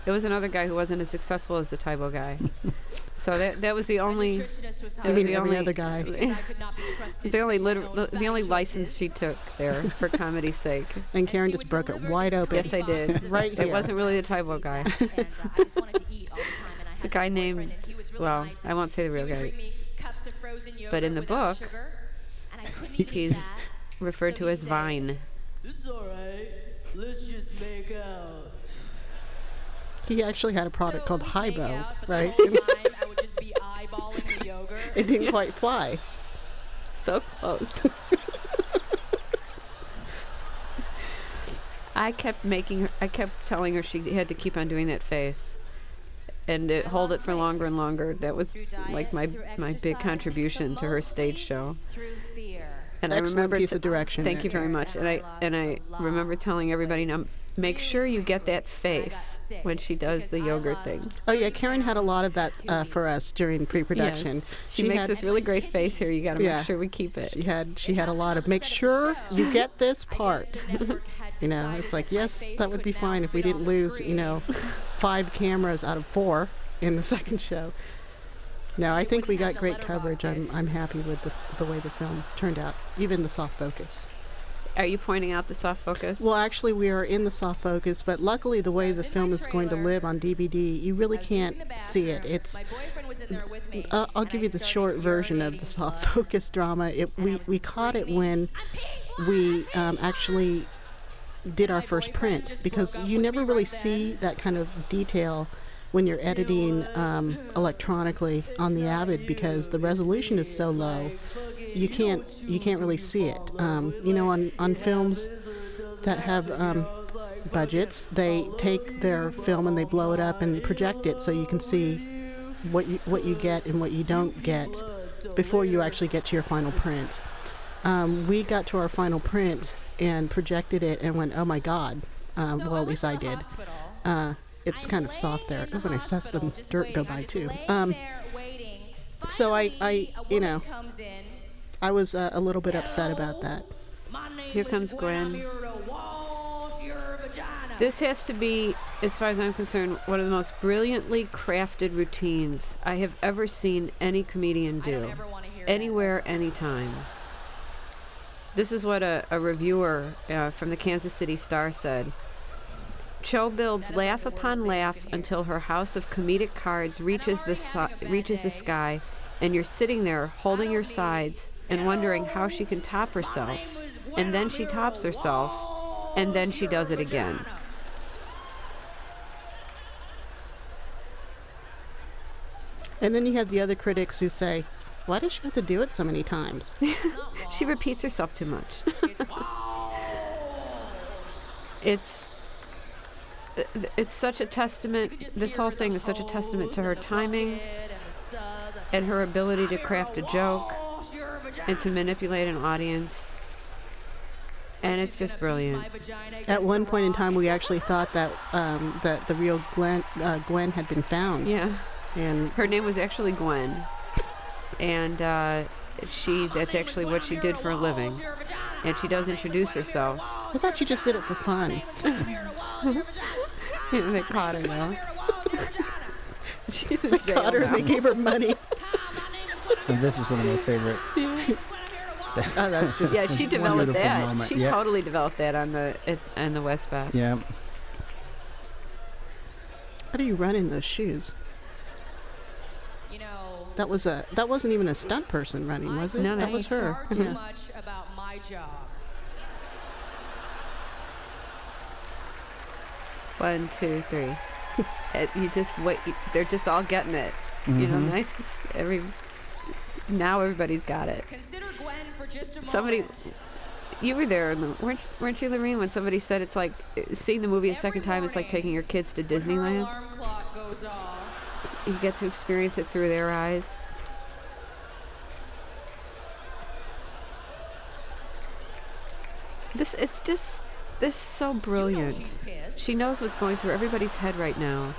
It was another guy who wasn't as successful as the Taibo guy. So that was the only. I mean, every other guy. It's the only license she took there for comedy's sake. And Karen just broke it wide open. Yes, I did. Right here. It wasn't really the Taibo guy. It's a guy named. Well, I won't say the real guy. But in the book, he's referred to as Vine. It's all right. Let's just make out. He actually had a product called Hybo, right? I would just be eyeballing the yogurt. It didn't quite fly. So close. I kept telling her she had to keep on doing that face and hold it for longer and longer. That was like my big contribution to her stage show. And Excellent I remember piece of direction. Thank you very much. And I remember telling everybody, now make sure you get that face when she does the yogurt thing. Oh yeah, Karen had a lot of that for us during pre-production. Yes. She makes this really great face here. You got to make sure we keep it. She had a lot of make sure you get this part. You know, it's like, yes, that would be fine if we didn't lose, 5 cameras out of 4 in the second show. No, I think we got great coverage. I'm happy with the way the film turned out, even the soft focus. Are you pointing out the soft focus? Well, actually, we are in the soft focus, but luckily the way the film is going to live on DVD, you really can't see it. It's I'll give you the short version of the soft focus drama. We caught it when we actually did our first print, because you never really see that kind of detail when you're editing electronically on the Avid, because the resolution is so low. You can't really see it. On films that have budgets, they take their film and they blow it up and project it so you can see what you get and what you don't get before you actually get to your final print. We got to our final print and projected it and went, oh my God. Well, at least I did. It's kind of soft there. Oh, and I saw some dirt go by too. So I was a little bit upset about that. Here comes Gwen. This has to be, as far as I'm concerned, one of the most brilliantly crafted routines I have ever seen any comedian do, anywhere, anytime. This is what a reviewer from the Kansas City Star said. Cho builds laugh upon laugh until her house of comedic cards reaches the sky, and you're sitting there holding your sides and wondering how she can top herself. And then she tops herself, and then she does it again. And then you have the other critics who say, why does she have to do it so many times? She repeats herself too much. It's such a testament, this whole thing is such a testament to her timing and her ability to craft a joke and to manipulate an audience. And it's just brilliant. At one point in time, we actually thought that that the real Gwen had been found. Yeah. And her name was actually Gwen. And that's actually what she did for a living. And she does introduce herself. I thought she just did it for fun. They caught her now. She's in jail Caught her now. and they gave her money. And this is one of my favorite. Oh, that's just Yeah, she developed beautiful that. moment. She Yeah. totally developed that on the Westbeth. Yeah. How do you run in those shoes? That wasn't even a stunt person running, was it? No, that was her. Far too much about my job. 1, 2, 3. You just wait. They're just all getting it. Mm-hmm. Nice. Now everybody's got it. Consider Gwen for just a Somebody, moment. you were there, weren't you, Lorene? When somebody said it's like seeing the movie a second time is like taking your kids to Her Disneyland. alarm clock goes off. You get to experience it through their eyes. This is so brilliant. she's pissed. She knows what's going through everybody's head right now.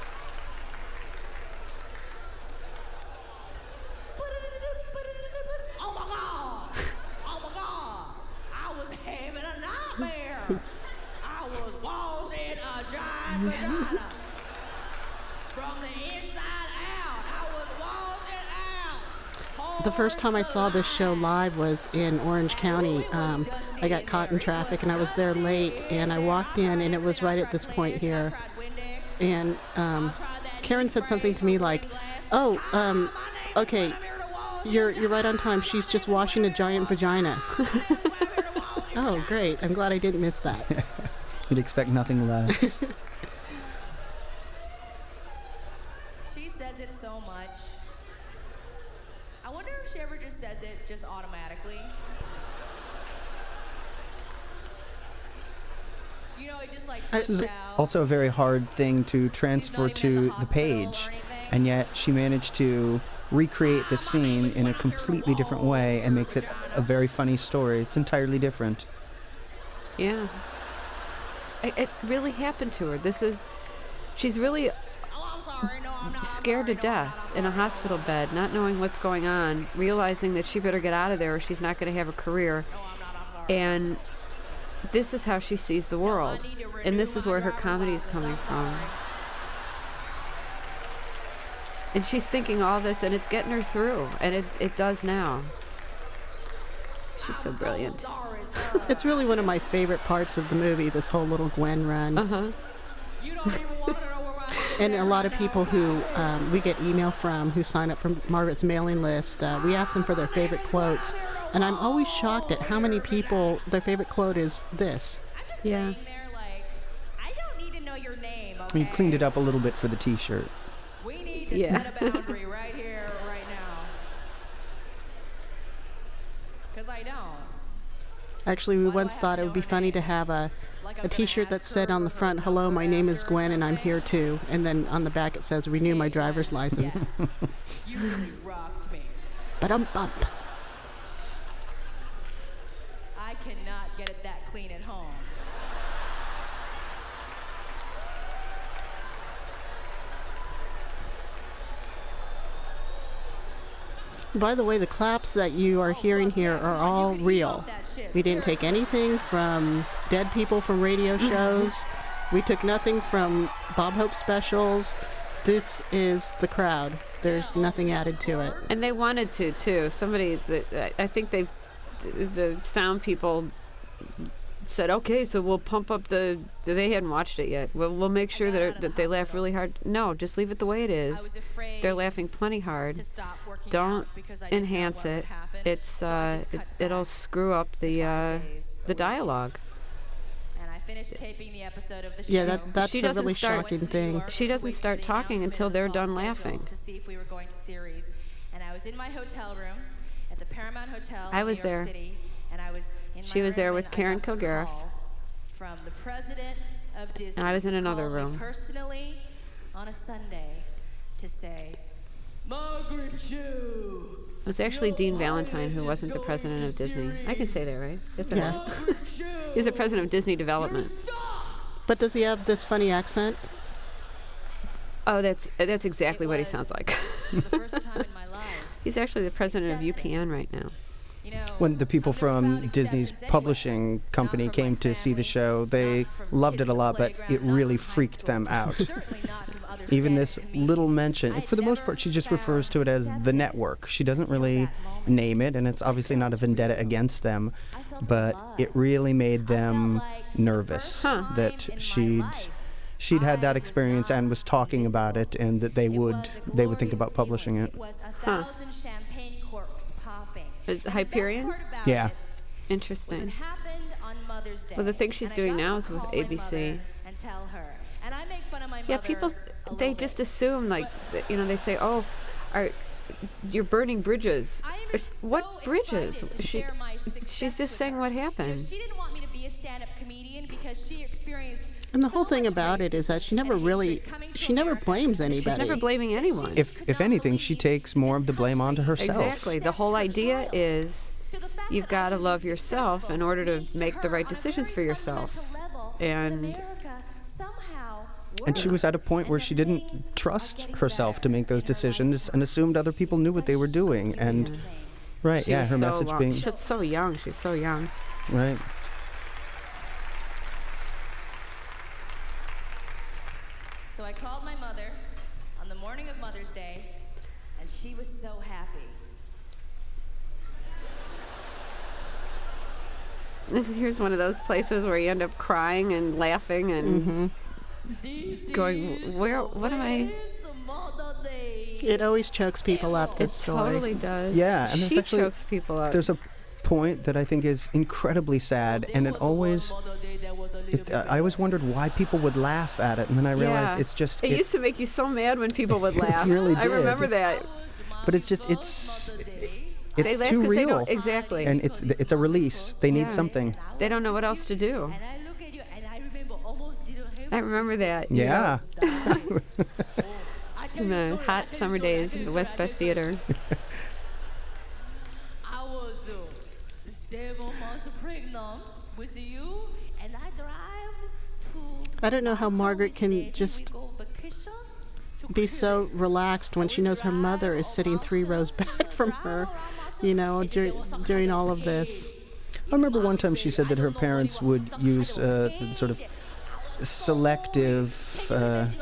Oh my God! Oh my God! I was having a nightmare. I was walls in a giant vagina. From the inside out. I was walking out. The first time I saw this show live was in Orange County. I got caught in traffic and I was there late, and I walked in and it was right at this point here. And Karen said something to me like, "Oh, okay, you're right on time. She's just washing a giant vagina." Oh, great. I'm glad I didn't miss that. You'd expect nothing less. She says it so much. I wonder if she ever just says it just automatically. You know, it just like This is slips out. also a very hard thing to transfer to the page, and yet she managed to recreate the scene in a completely different way and makes it a very funny story. It's entirely different. Yeah. It really happened to her. She's really Oh, I'm sorry. No, I'm not. scared to death in a hospital bed, not knowing what's going on, realizing that she better get out of there or she's not going to have a career. And this is how she sees the world. And this is where her comedy is coming from. And she's thinking all this, and it's getting her through. And it does now. She's so brilliant. Sorry, sir. It's really one of my favorite parts of the movie, this whole little Gwen run. Uh-huh. You don't even want to know where my head And is a lot of right people now. who we get email from who sign up for Margaret's mailing list, we ask them for their favorite quotes. And I'm always shocked at how many people, their favorite quote is this. I'm just Yeah. sitting there like, I don't need to know your name, okay? You cleaned it up a little bit for the T-shirt. We need to Yeah. set a boundary right here, right now. Because I don't. Actually, we once thought it would be funny to have a T-shirt that said on the front, "Hello, my name is Gwen and I'm here too," and then on the back it says, "Renew my driver's license." You really rocked me. Ba-dum-bump. I cannot get it that clean at home. By the way, the claps that you are hearing here are all real. We didn't take anything from dead people from radio shows. We took nothing from Bob Hope specials. This is the crowd. There's nothing added to it. And they wanted to, too. I think the sound people said, okay, so we'll pump up they hadn't watched it yet. We'll make sure that they laugh really hard. No, just leave it the way it I is. was afraid They're laughing plenty hard. to stop working Don't out because I didn't know enhance what would it. happen. It's So I just cut it'll back screw up to 5 days a the week. dialogue. And I finished taping the episode of the show. Yeah, that's She a doesn't really start- shocking thing. She doesn't start talking until they're done laughing. To see if we were going to series, and I was in my hotel room at the Paramount Hotel. I in was New York there. City, and I was in She my was there room, with and I Karen got the Kilgariff. call from the president of Disney. And I was in another called me room. personally on a Sunday to say, Margaret Chu. It was actually Dean Valentine who wasn't the president of Disney. I can say that, right? That's all right. Yeah. He's the president of Disney Development. But does he have this funny accent? Oh, that's exactly what he sounds like. The first time in my life. He's actually the president of UPN right now. You know, When the people something from about Disney's acceptance publishing anyway. company Not from came my to see the family, show, they not from loved kids it a at lot, the but playground, it not really from high freaked school, them out. certainly not from other Even this Spanish comedians. little mention, I'd for the most never part, she just found refers to it as the acceptance network. She doesn't until really that moment. name it, and it's obviously not a vendetta against them, I felt but love. it really made I felt them like the nervous first time that in my she'd life, had that I experience was and was talking about it, and that they It would was a think about glorious publishing feeling. it. It was a Huh. 1,000 champagne corks popping. Is And the Hyperion? best part about Yeah. it was it Interesting. happened on Mother's Day. Well, the thing she's and I doing got now to is with call my ABC. mother and tell her. And I make fun of my Yeah, mother people, a they little just bit. assume, like, they say, oh, you're burning bridges. I am What so bridges? excited to share my success She's just with saying her. what You know, happened. she didn't want me to be a stand-up comedian because she experienced And the so whole thing much about it is that she racism never and really, hatred coming to she never America. blames She's anybody. never blaming anyone. If anything, she takes more of the blame onto herself. Exactly. The whole idea is So the fact you've that got I to can be love yourself in successful order to means make the her right on a decisions very for yourself. fundamental level And- that America somehow And she was at a point works, where and she that didn't things are trust getting herself better to make those in her decisions lifetime. and assumed other people knew what they were doing. And right, She yeah, was her so message long- being She's so young. She's so young. right. So I called my mother on the morning of Mother's Day, and she was so happy. Here's one of those places where you end up crying and laughing and going, what am I? It always chokes people up, It this story. totally does. Yeah, and there's she actually- chokes people up. There's a point that I think is incredibly sad, and I always wondered why people would laugh at it, and then I realized Yeah. it's just It used to make you so mad when people would laugh. really I remember did. that. but it's They laugh too 'cause they real, don't exactly. and it's a release. They need Yeah. something. They don't know what else to do. And I look at you, and I remember almost didn't have I remember that. you Yeah. know, in the hot summer days in the West Beth Theater. I was 7 months pregnant with you, and I drive to. I don't know how Margaret can just be so relaxed when she knows her mother is sitting 3 rows back from her, you know, during all of this. I remember one time she said that her parents would use sort of selective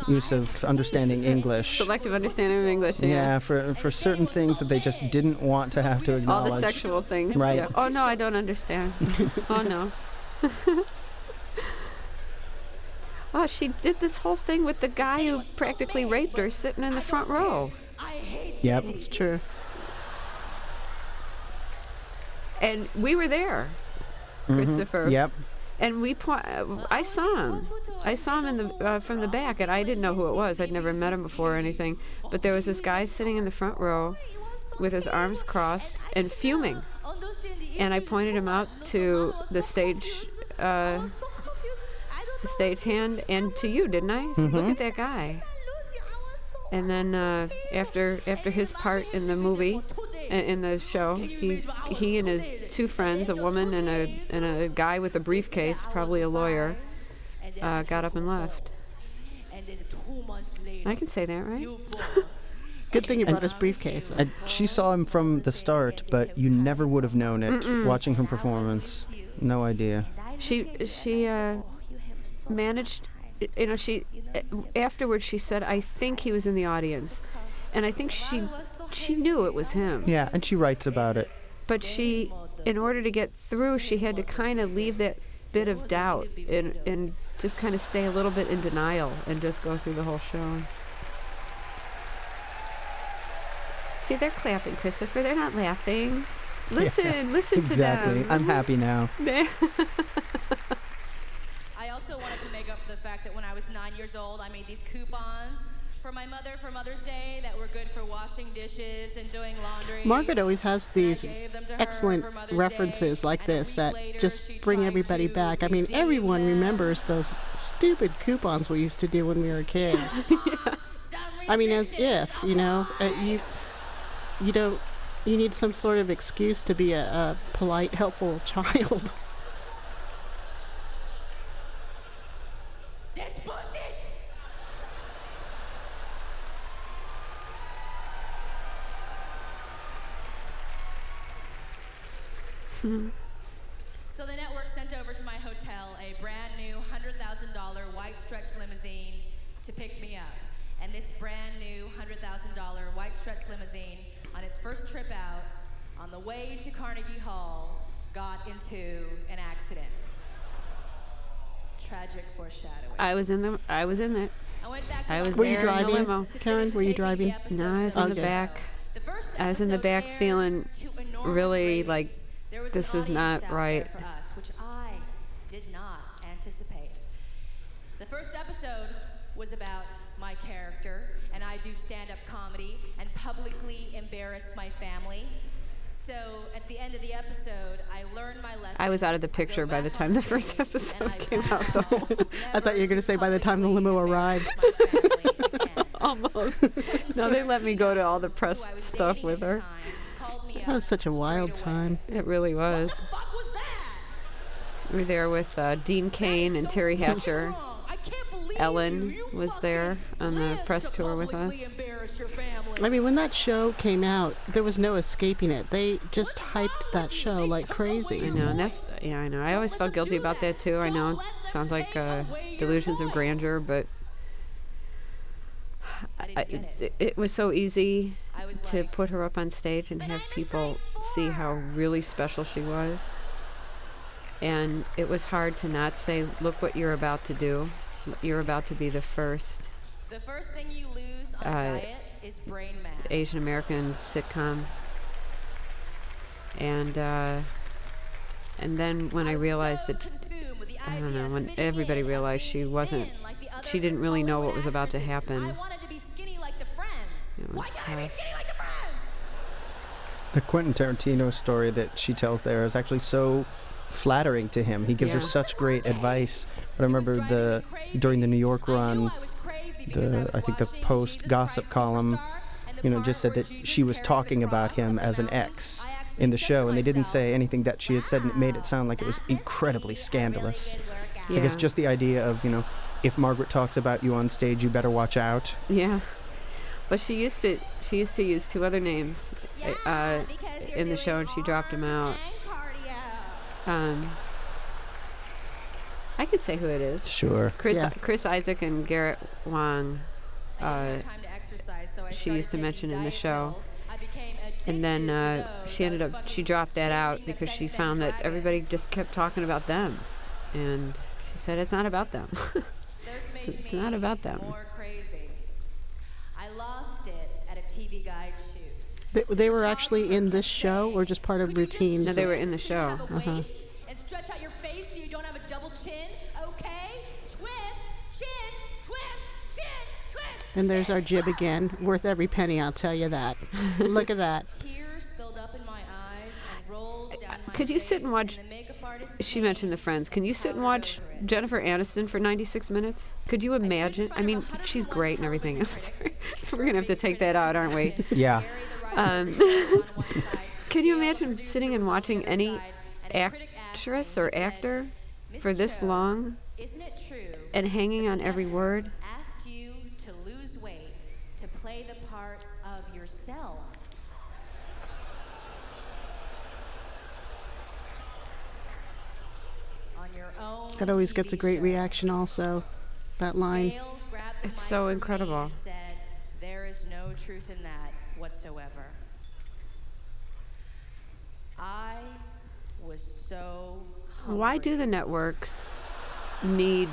use of understanding English. Selective understanding of English. Yeah. Yeah, for certain things that they just didn't want to have to All acknowledge. the sexual things. Right. Yeah. Oh no, I don't understand. Oh no. Oh, she did this whole thing with the guy who practically raped her sitting in the front row. Yep. It's true. And we were there, Christopher. Yep. And I saw him. I saw him in the from the back, and I didn't know who it was. I'd never met him before or anything. But there was this guy sitting in the front row with his arms crossed and fuming. And I pointed him out to the stagehand and to you, didn't I? I said, look at that guy. And then after his part in the movie, in the show, he and his 2 friends, a woman and a guy with a briefcase, probably a lawyer, got up and left. I can say that, right? Good thing you brought his briefcase. And she saw him from the start, but you never would have known it watching her performance. No idea. She managed, you know, afterwards she said, I think he was in the audience. And I think she knew it was him. Yeah, and she writes about it. But she, in order to get through, she had to kind of leave that bit of doubt and just kind of stay a little bit in denial and just go through the whole show. See, they're clapping, Christopher. They're not laughing. Listen to Exactly. them. I'm happy now. I also wanted to make up for the fact that when I was 9 years old, I made these coupons for my mother for Mother's Day that were good for washing dishes and doing laundry. Margaret always has these I gave them to her excellent for Mother's references Day, like and a this week that later, just she bring tried everybody to back. I mean, redeem everyone them. remembers those stupid coupons we used to do when we were kids. I mean, as if, you know, you don't, you need some sort of excuse to be a polite, helpful child. That's bullshit! So the network sent over to my hotel a brand new $100,000 white stretch limousine to pick me up. And this brand new $100,000 white stretch limousine, on its first trip out, on the way to Carnegie Hall, got into an accident. Tragic foreshadowing. I was in it. I went back to I Los was Were you there in the driving, limo. Karen? Were you driving? No, I was in the Okay. back. The first I was in the episode back aired feeling to enormous really ratings. like There was this an is audience not out right. there for us, which I did not anticipate. The first episode was about my character, and I do stand-up comedy and publicly embarrass my family. So at the end of the episode, I learned my lesson. I was out of the I go picture by the back time on the first stage, episode and I came vow out, though. I thought you were going to say by the time the limo publicly arrived. embarrass my family again. Almost. No, they let me go to all the press Who I was stuff dating with at the her. time called me That up was such a wild straight away. time. It really was. What the fuck was that? We were there with Dean Cain and Terry Hatcher. Ellen was there on the press tour with us. I mean, when that show came out, there was no escaping it. They just hyped that show like crazy. I know, and I know. I always felt guilty about that too. I know it sounds like delusions of grandeur, but it was so easy to put her up on stage and have people see how really special she was. And it was hard to not say, look what you're about to do. You're about to be the first thing you lose on a diet is brain mass. Asian American sitcom. And then when I realized that, I don't know, when everybody realized she didn't really know what was about to happen. It was tough. The Quentin Tarantino story that she tells there is actually so flattering to him. He gives her such great advice. But I remember during the New York run, I think the Post gossip column, just said that she was talking about him as an ex in the show, and they didn't say anything that she had said, and it made it sound like it was incredibly scandalous. Yeah. I guess just the idea of, if Margaret talks about you on stage, you better watch out. Yeah. Well, she used to use 2 other names in the show, and she dropped them out. I could say who it is. Sure. Chris Isaac and Garrett Wang. She used to mention in the show. And then she dropped that out because she found that everybody just kept talking about them. And she said, it's not about them. It's not about them. I lost it at a TV Guide shoot. They were actually in this show or just part of routines? No, they were in the show. And stretch out your face so you don't have a double chin, okay? Twist, chin, twist, chin, twist. And there's our jib again. Worth every penny, I'll tell you that. Look at that. Tears filled up in my eyes and rolled down my Could you sit and watch? She mentioned the Friends. Can you sit and watch Jennifer Aniston for 96 minutes? Could you imagine? I mean, she's great and everything. We're going to have to take that out, aren't we? Yeah. Can you imagine sitting and watching any actress or actor for this long and hanging on every word? Asked you to lose weight to play the part of yourself. On your own. That always gets a great reaction also, that line. It's so incredible. Said, there is no truth in that whatsoever. I was so hungry. Why do the networks need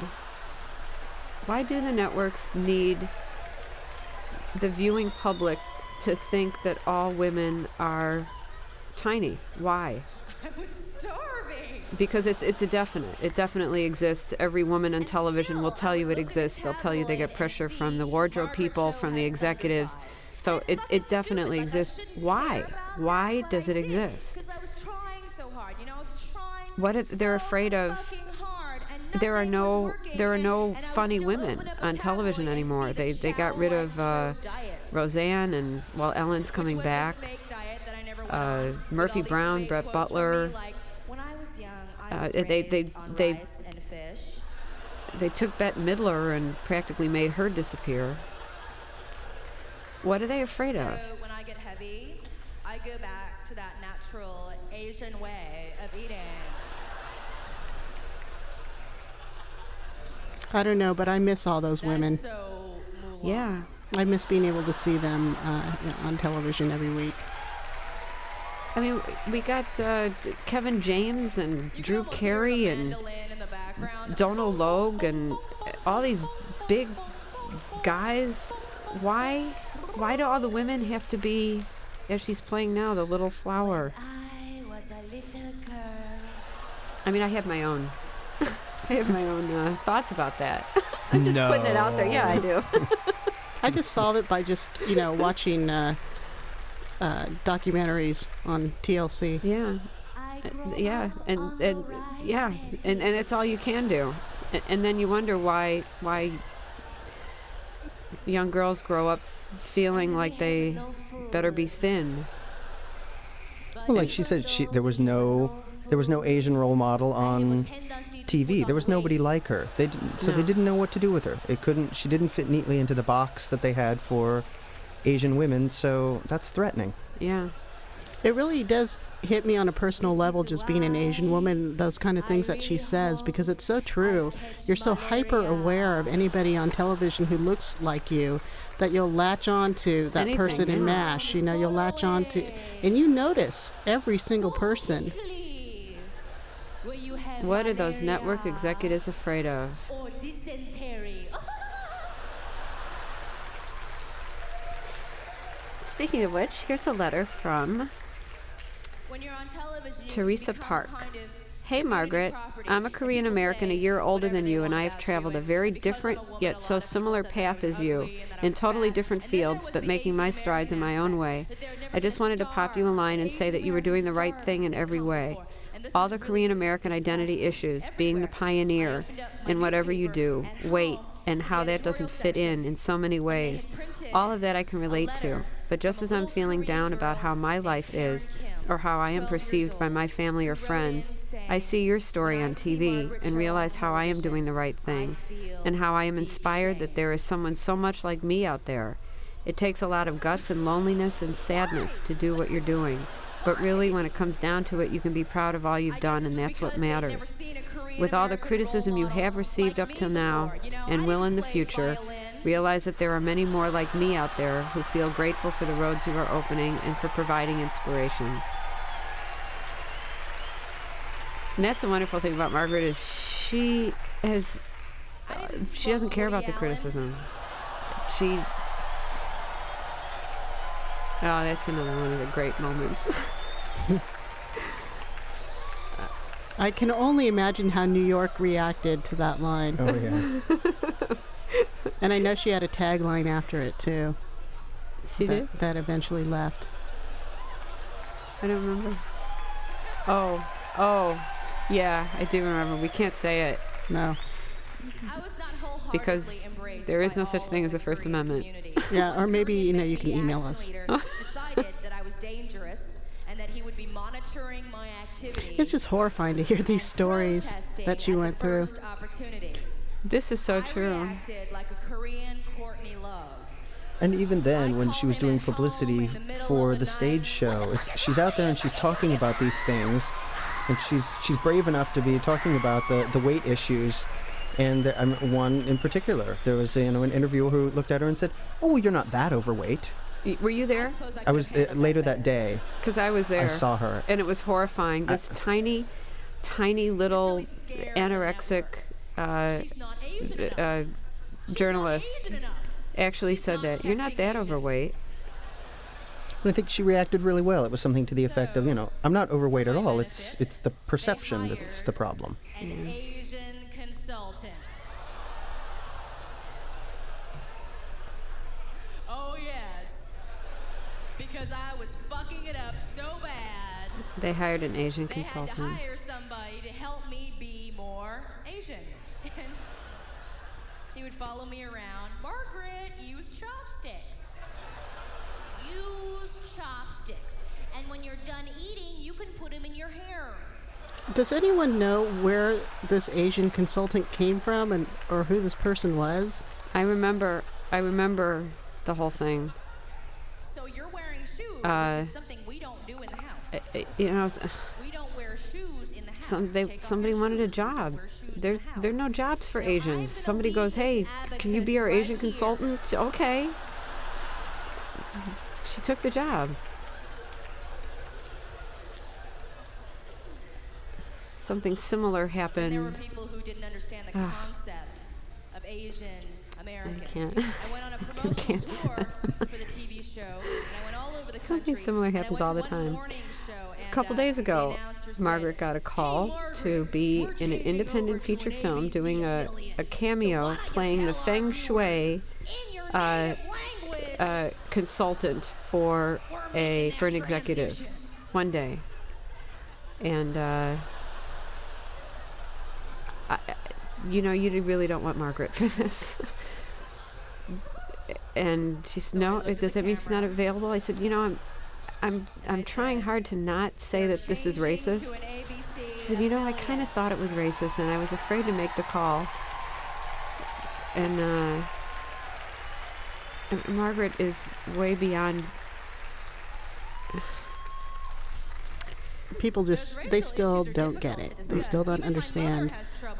the viewing public to think that all women are tiny? Why? I was starving. Because it's a definite. It definitely exists. Every woman on television will tell you it exists. They'll tell you they get pressure from the wardrobe people, from the executives. So it definitely exists. Why? Why does it exist? Because I was trying so hard. I was trying. They're afraid of. There are no funny women on television anymore. They got rid of Roseanne, and Ellen's coming back. Murphy Brown, Brett Butler. They took Bette Midler and practically made her disappear. What are they afraid of? So when I get heavy, I go back to that natural Asian way of eating. I don't know, but I miss all those women. So Yeah. I miss being able to see them on television every week. I mean, we got Kevin James and Drew Carey and Donald Logue and all these big guys. Why do all the women have to be, as she's playing now, the little flower? I was a little girl. I mean, I have my own thoughts about that. I'm just putting it out there. Yeah, I do. I just solve it by just, watching documentaries on TLC. Yeah. Yeah, and it's all you can do. And then you wonder why young girls grow up feeling like they better be thin. Well, like she said, there was no Asian role model on TV. There was nobody like her. They didn't know what to do with her. She didn't fit neatly into the box that they had for Asian women, so that's threatening. Yeah. It really does hit me on a personal level, just being an Asian woman, those kind of things that she says, because it's so true. You're so hyper aware of anybody on television who looks like you that you'll latch on to that Anything, person in yeah. MASH. You'll latch on to, and you notice every single person. What are those network executives afraid of? Or dysentery. Speaking of which, here's a letter from When you're on television, you Teresa become Park. kind of Hey Margaret, property. I'm a Korean American a year older than you, and I have traveled a very different yet so similar path as you, in totally different fields, but making my strides in my own way. I just wanted to pop you a line and say that you were doing the right thing in every way. All the Korean American identity issues, being the pioneer in whatever you do, weight, and how that doesn't fit in so many ways. All of that I can relate to. But just as I'm feeling down about how my life is, or how I am perceived by my family or friends, I see your story on TV and realize how I am doing the right thing, and how I am inspired that there is someone so much like me out there. It takes a lot of guts and loneliness and sadness to do what you're doing. But really, when it comes down to it, you can be proud of all you've done, and that's what matters. With all the criticism you have received up till now, and will in the future, realize that there are many more like me out there who feel grateful for the roads you are opening and for providing inspiration. And that's the wonderful thing about Margaret is she doesn't care about the criticism. That's another one of the great moments. I can only imagine how New York reacted to that line. Oh, yeah. And I know she had a tagline after it, too. She did? That eventually left. I don't remember. Oh, yeah, I do remember. We can't say it No. because there is no such thing as the First Amendment. Yeah, or maybe, you can email us. Decided that I was dangerous and that he would be monitoring my activities. It's just horrifying to hear these stories that she went through. This is so I true. reacted like a Korean Courtney Love. And even then, when she was doing publicity for the stage show, she's out there and she's talking about these things, and she's brave enough to be talking about the weight issues. And one in particular, there was an interviewer who looked at her and said, "Oh, well, you're not that overweight." Were you there? I was later that day. Because I was there. I saw her. And it was horrifying. This tiny little anorexic journalist actually said that. You're not that overweight. And I think she reacted really well. It was something to the effect of, I'm not overweight at all. It's the perception that's the problem. An Asian consultant. Oh yes, because I was fucking it up so bad. They hired an Asian They had to consultant. hire somebody to help me be more Asian. And she would follow me around. Margaret, use chopsticks. Use chopsticks. And when you're done eating, you can put them in your hair. Does anyone know where this Asian consultant came from or who this person was? I remember the whole thing. So you're wearing shoes, which is something we don't do in the house. We don't wear shoes in the house. Somebody wanted a job. There are no jobs for Asians. Somebody goes, "Hey, can you be our Asian consultant?" Okay. She took the job. Something similar happened. There were people who didn't understand the concept of Asian American. I can't. I went on a promotional tour for the TV show, and I went all over the country. Something similar and I happens went all to the one time. morning show, A and, couple days the ago, announcer said, Margaret got a call "Hey, Margaret, to be we're in an changing independent over feature to an film ABC doing a affiliate. cameo So why don't you playing the tell our Feng viewers Shui in your native language consultant for we're making an that executive transition?" one day. And you really don't want Margaret for this. And she said, "No, does that mean she's not available?" I said, I'm trying hard to not say that this is racist. She said, "I kind of thought it was racist, and I was afraid to make the call." And Margaret is way beyond. people they still don't get it. They still don't understand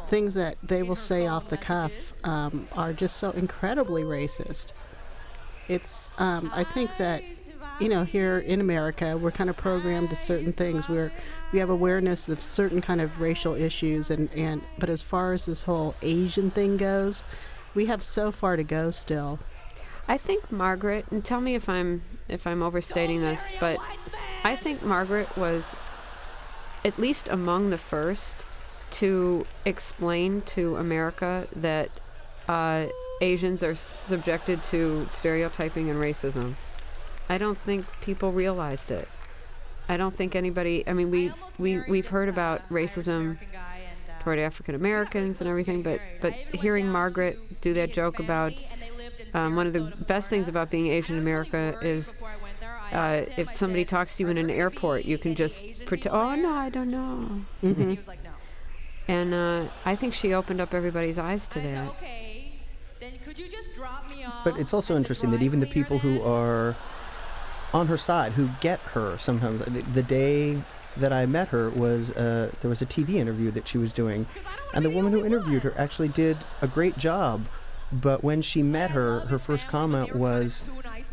things that they will say off the cuff are just so incredibly racist. It's I think that here in America we're kind of programmed to certain things. We have awareness of certain kind of racial issues, but as far as this whole Asian thing goes, we have so far to go still. I think Margaret, and tell me if I'm overstating this, but I think Margaret was at least among the first to explain to America that Asians are subjected to stereotyping and racism. I don't think people realized it. I don't think anybody. I mean, we've heard about racism toward African Americans and everything, but hearing Margaret do that joke about one of the best things about being Asian in America is if somebody talks to you in an airport, you can just pretend, oh no, I don't know. Mm-hmm. And I think she opened up everybody's eyes to that. But it's also interesting that even the people who are on her side, who get her sometimes, the day that I met her was there was a TV interview that she was doing, and the woman who interviewed her actually did a great job. But when she met her, her first comment was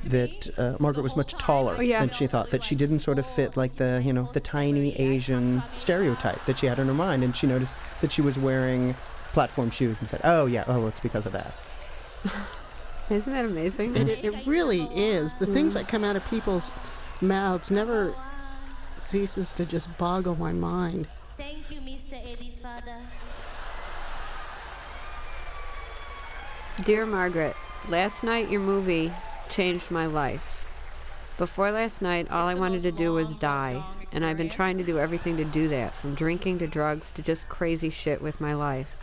that Margaret was much taller than she thought, that she didn't sort of fit like the tiny Asian stereotype that she had in her mind. And she noticed that she was wearing platform shoes and said, oh, it's because of that. Isn't that amazing? It really is. The things that come out of people's mouths never ceases to just boggle my mind. Thank you, Mr. Eddie's father. Dear Margaret, last night your movie changed my life. Before last night, all I wanted to do was die, and I've been trying to do everything to do that, from drinking to drugs to just crazy shit with my life.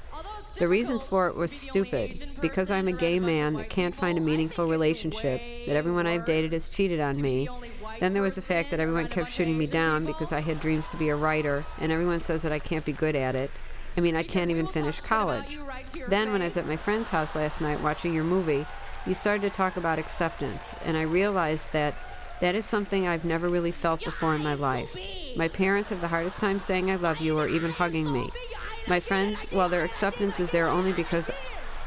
The reasons for it was stupid, because I'm a gay man that can't find a meaningful relationship, that everyone I've dated has cheated on me. Then there was the fact that everyone kept shooting me down because I had dreams to be a writer, and everyone says that I can't be good at it. I mean, I can't even finish college. Then when I was at my friend's house last night watching your movie, you started to talk about acceptance, and I realized that is something I've never really felt before in my life. My parents have the hardest time saying I love you or even hugging me. My friends, well, their acceptance is there only because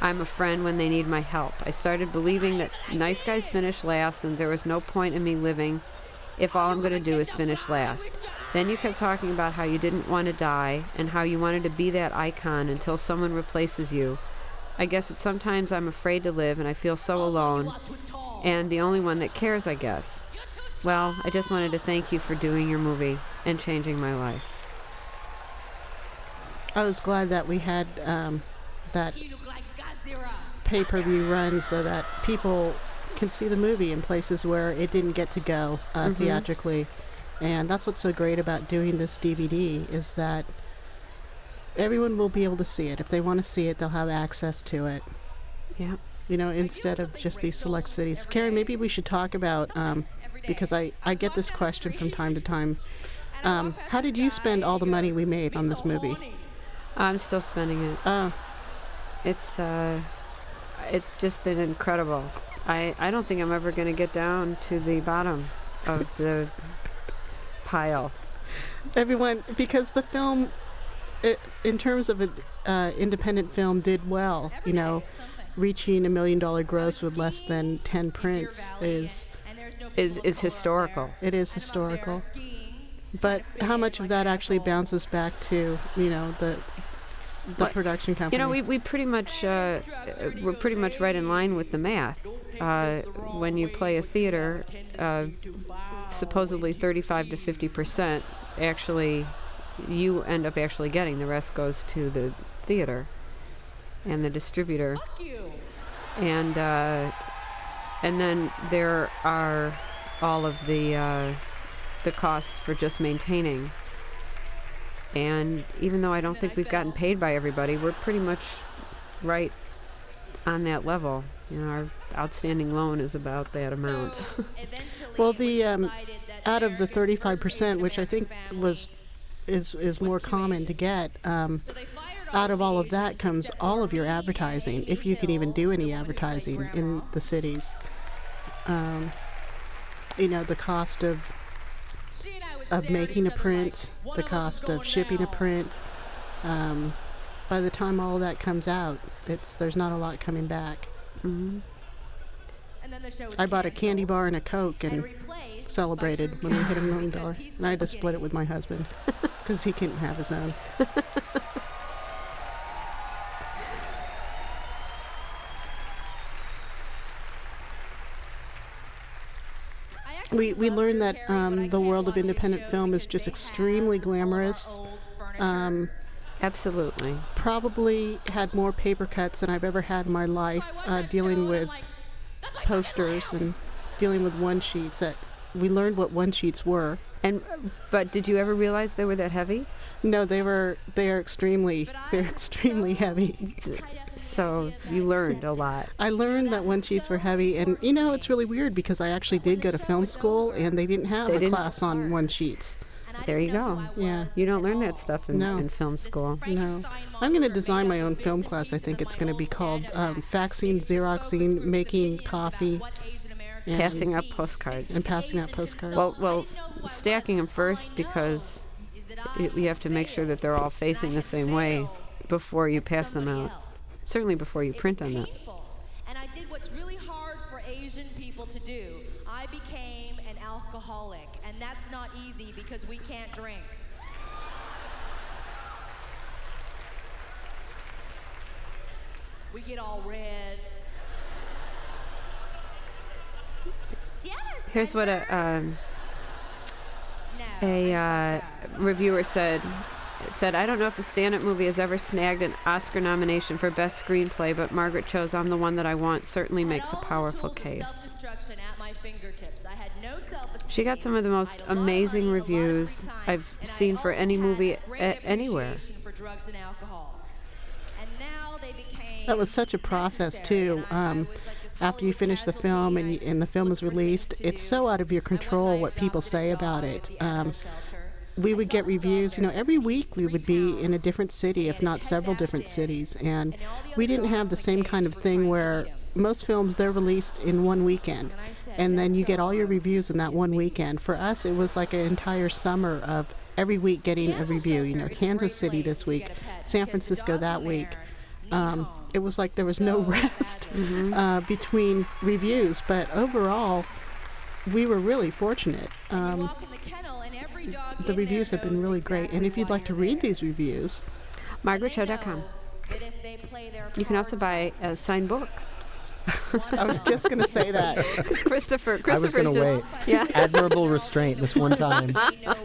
I'm a friend when they need my help. I started believing that nice guys finish last and there was no point in me living if all I'm going to do is finish last. Then you kept talking about how you didn't want to die and how you wanted to be that icon until someone replaces you. I guess that sometimes I'm afraid to live and I feel so alone and the only one that cares, I guess. Well, I just wanted to thank you for doing your movie and changing my life. I was glad that we had that pay-per-view run so that people can see the movie in places where it didn't get to go theatrically. And that's what's so great about doing this DVD, is that everyone will be able to see it. If they want to see it, they'll have access to it. Yeah. Instead of just these select cities. Karen, maybe we should talk about, because I get this question from time to time, how did you spend all the money we made on this movie? I'm still spending it. Oh. It's just been incredible. I don't think I'm ever going to get down to the bottom of the pile. Everyone, because the film, in terms of an independent film, did well. Reaching $1 million gross with less than 10 prints is historical. It is historical. But how much of that actually bounces back to the production company? We pretty much we're pretty much right in line with the math. When you play a theater, supposedly 35 to 50% actually you end up actually getting. The rest goes to the theater and the distributor. And then there are all of the costs for just maintaining. And even though I don't think we've gotten paid by everybody, we're pretty much right on that level. Our outstanding loan is about that amount. Well, the out of the 35%, which I think is more common to get, out of all of that comes all of your advertising, if you can even do any advertising in the cities. The cost of of making a print, the cost of shipping a print. By the time all of that comes out, there's not a lot coming back. Mm-hmm. I bought a candy bar and a Coke and celebrated when we hit $1 million. And I had to split it with my husband because he couldn't have his own. We learned that the world of independent film is just extremely glamorous. Absolutely. Probably had more paper cuts than I've ever had in my life, dealing with posters and dealing with one-sheets. That we learned what one-sheets were. But did you ever realize they were that heavy? No, they are extremely heavy. So you learned a lot. I learned that one-sheets were heavy, and it's really weird because I actually did go to film school and they didn't have a class on one-sheets. There you go. Yeah. You don't learn that stuff in film school. No. I'm going to design my own film class. I think it's going to be called faxing, Xeroxing, making coffee. Passing out postcards. And passing out postcards. Well, stacking them first because you have to make sure that they're all facing the same way before you pass them out. Certainly before you print on them. And I did what's really hard for Asian people to do. I became an alcoholic, and that's not easy because we can't drink. We get all red. Here's what a reviewer said, I don't know if a stand-up movie has ever snagged an Oscar nomination for Best Screenplay, but Margaret Cho's I'm the One That I Want certainly makes a powerful case. She got some of the most amazing reviews I've seen for any movie anywhere. That was such a process, too. After you finish the film and the film is released, it's so out of your control what people say about it. We would get reviews, every week we would be in a different city, if not several different cities. And we didn't have the same kind of thing where most films, they're released in one weekend. And then you get all your reviews in that one weekend. For us, it was like an entire summer of every week getting a review. Kansas City this week, San Francisco that week. It was like there was no rest between reviews. But overall, we were really fortunate. The reviews have been really great. And if you'd like to read these reviews, MargaretCho.com. You can also buy a signed book. I was just going to say that. It's Christopher. I was going to wait. Yeah. Admirable restraint this one time. They're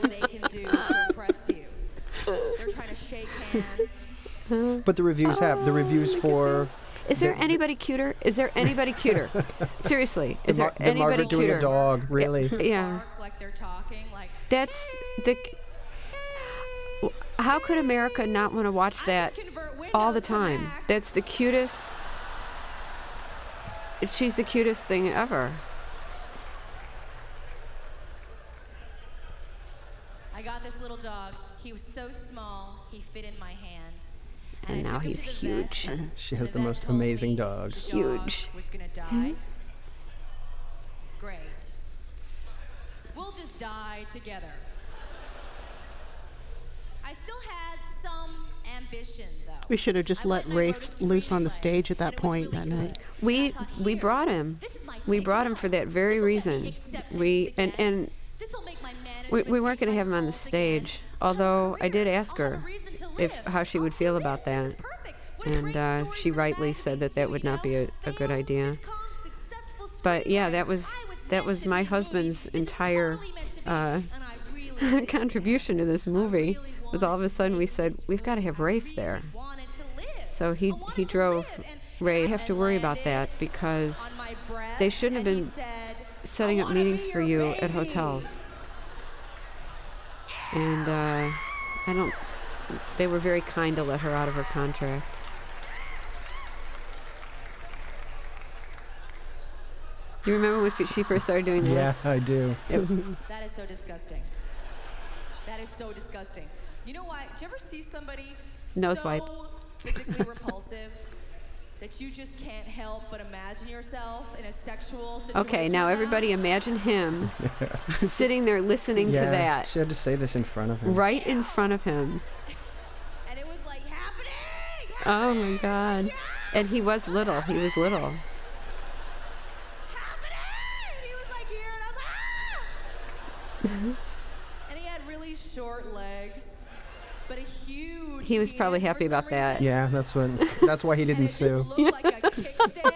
trying to shake hands. But the reviews for... Is there anybody cuter? Seriously, is there the anybody Margaret cuter? doing a dog, really? Yeah. Like they're talking, like... That's the... How could America not want to watch that all the time? That's the cutest... She's the cutest thing ever. I got this little dog. He was so small, he fit in my hand. And now he's huge. She has the most amazing dog. Huge. Was gonna die. Great. We'll just die together. I still had some ambition, though. we should have just let Rafe loose on the stage at that point that night. We brought him. We brought him for that very reason. We weren't going to have him on the stage. Although I did ask her how she would feel about that, and she rightly said that would not be a good idea. But yeah, that was my husband's entire contribution to this movie. Was all of a sudden we said we've got to have Rafe there. So he drove Ray. You have to worry about that because they shouldn't have been setting up meetings for you at hotels. And they were very kind to let her out of her contract. Do you remember when she first started doing that? Yeah, I do. That is so disgusting. That is so disgusting. You know why? Did you ever see somebody Nose so wipe. physically repulsive that you just can't help but imagine yourself in a sexual situation. Okay, now everybody imagine him sitting there listening to that. She had to say this in front of him. Right in front of him. And it was like, happening! Oh my God. Yeah! And he was little. He was little. Happening! He was like here, and I was like, ah! And he had really short legs, but a huge He was probably penis for happy some about that. reason. Yeah, that's why he And didn't it just sue. looked like a kickstand